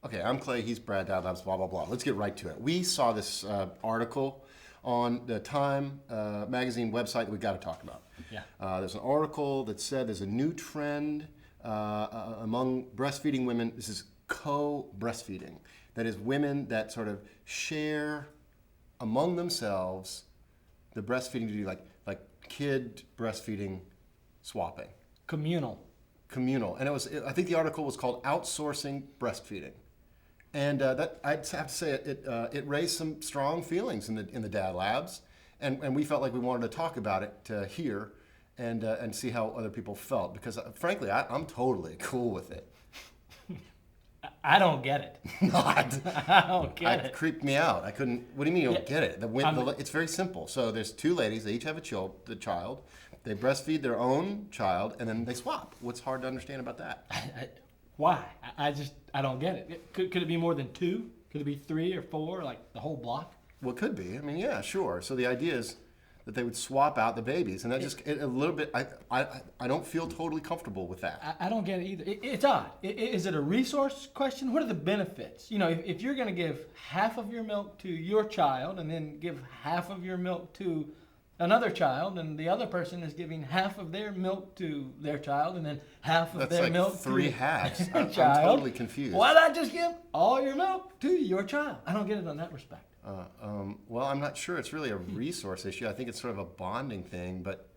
Okay, I'm Clay, he's Brad, DadLabs, blah, blah, blah. Let's get right to it. We saw this article on the Time magazine website that we got to talk about. Yeah. There's an article that said there's a new trend among breastfeeding women. This is co-breastfeeding. That is, women that sort of share among themselves the breastfeeding duty, like kid breastfeeding swapping. Communal. And I think the article was called "Outsourcing Breastfeeding," and that I'd have to say it raised some strong feelings in the DadLabs, and we felt like we wanted to talk about it here, and see how other people felt, because frankly I'm totally cool with it. I don't get it. Not. I don't get It it. creeped me out. I couldn't. What do you mean you don't get it? It's very simple. So there's two ladies. They each have the child. They breastfeed their own child, and then they swap. What's hard to understand about that? Why? I don't get it. Could it be more than two? Could it be 3 or 4, like the whole block? Well, it could be. I mean, yeah, sure. So the idea is that they would swap out the babies, and that a little bit. I don't feel totally comfortable with that. I don't get it either. It's odd. Is it a resource question? What are the benefits? You know, if you're going to give half of your milk to your child and then give half of your milk to another child, and the other person is giving half of their milk to their child and then half of their milk That's like 3 to halves. their I'm child. totally confused. Why not just give all your milk to your child? I don't get it on that respect. Well, I'm not sure it's really a resource issue. I think it's sort of a bonding thing. But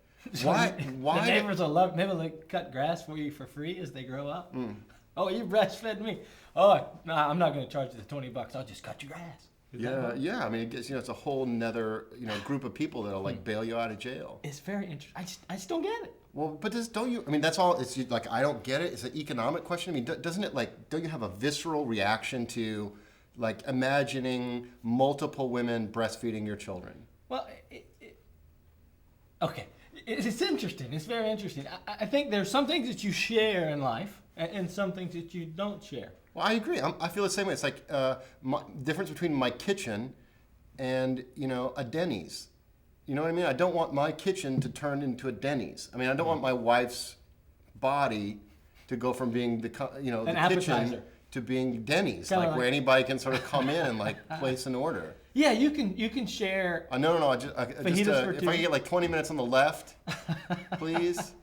why? The neighbors will love. Maybe they cut grass for you for free as they grow up. Oh, you breastfed me. Oh, no, I'm not going to charge you the $20. I'll just cut your grass. Yeah. I mean, it's a whole nother group of people that'll like bail you out of jail. It's very interesting. I just don't get it. Well, but don't you? I mean, that's all. It's like I don't get it. It's an economic question. I mean, doesn't it don't you have a visceral reaction to like imagining multiple women breastfeeding your children? Well, okay. It's interesting. It's very interesting. I think there's some things that you share in life and some things that you don't share. Well, I agree. I feel the same way. It's like difference between my kitchen and a Denny's. You know what I mean? I don't want my kitchen to turn into a Denny's. I mean, I don't want my wife's body to go from being the kitchen to being Denny's, like where anybody can sort of come in and like place an order. Yeah, you can share. No. If I can get like 20 minutes on the left, please.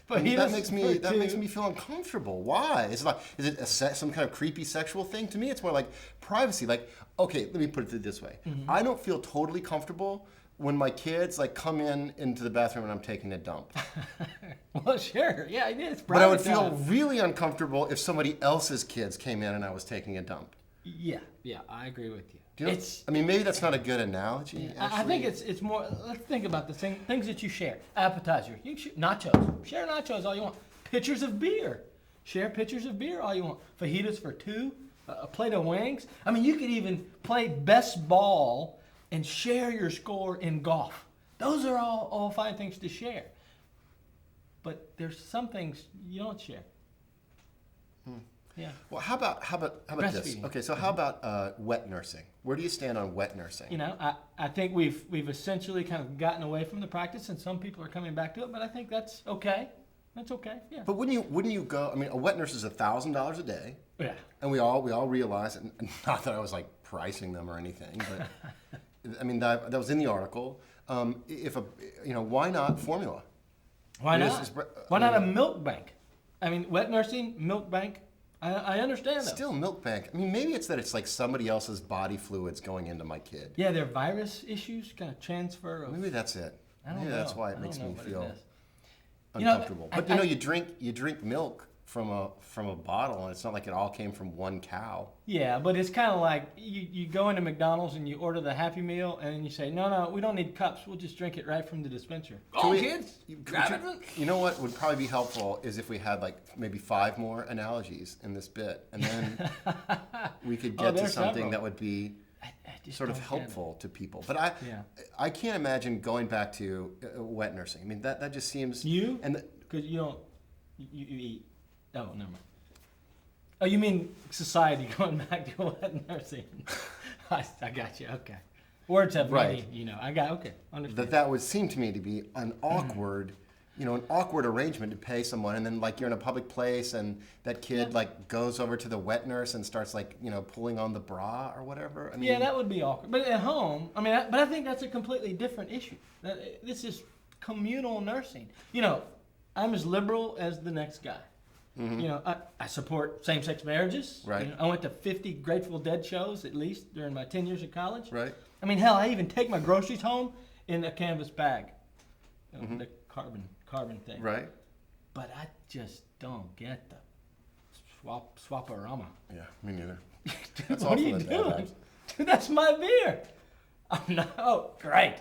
That makes me feel uncomfortable. Why? Is it some kind of creepy sexual thing? To me, it's more like privacy. Like, okay, let me put it this way. Mm-hmm. I don't feel totally comfortable when my kids like come into the bathroom and I'm taking a dump. Well, sure. Yeah, it is. But I would feel really uncomfortable if somebody else's kids came in and I was taking a dump. Yeah, I agree with you. Maybe that's not a good analogy. Yeah, I think it's more. Let's think about the things that you share. Appetizer, nachos. Share nachos all you want. Pitchers of beer. Share pitchers of beer all you want. Fajitas for 2. A plate of wings. I mean, you could even play best ball and share your score in golf. Those are all fine things to share. But there's some things you don't share. Yeah. Well, how about this? Okay, so how about wet nursing? Where do you stand on wet nursing? I think we've essentially kind of gotten away from the practice, and some people are coming back to it. But I think that's okay. That's okay. Yeah. But wouldn't you go? I mean, a wet nurse is $1,000 a day. Yeah. And we all realize, and not that I was like pricing them or anything, but I mean that was in the article. Why not formula? Why not? Why not a milk bank? I mean, wet nursing, milk bank. I understand that. Still milk bank. I mean, maybe it's that it's like somebody else's body fluids going into my kid. Yeah, there are virus issues, kind of transfer of. Maybe that's it. Maybe that's why it makes me feel uncomfortable. You drink milk from a bottle, and it's not like it all came from one cow. Yeah, but it's kind of like you go into McDonald's and you order the Happy Meal, and then you say, no, we don't need cups. We'll just drink it right from the dispenser. Kids, grab it. You know what would probably be helpful is if we had like maybe 5 more analogies in this bit, and then we could get to something that would be sort of helpful to people. But I can't imagine going back to wet nursing. I mean, that just seems... Because you don't... You eat... Oh, never mind. Oh, you mean society going back to wet nursing? I got you. Okay. Words have meaning, I got, okay. Understand. That would seem to me to be an awkward an awkward arrangement to pay someone, and then like you're in a public place and that kid like goes over to the wet nurse and starts like, pulling on the bra or whatever. I mean, Yeah, that would be awkward. But at home, I mean, but I think that's a completely different issue. This is communal nursing. I'm as liberal as the next guy. I support same-sex marriages. Right. I went to 50 Grateful Dead shows at least during my 10 years of college. Right. I mean, hell, I even take my groceries home in a canvas bag. The carbon thing. Right. But I just don't get the swaparama. Yeah, me neither. Dude, That's what are awful you in doing? DadLabs. Dude, that's my beer. Oh, no. Oh, great.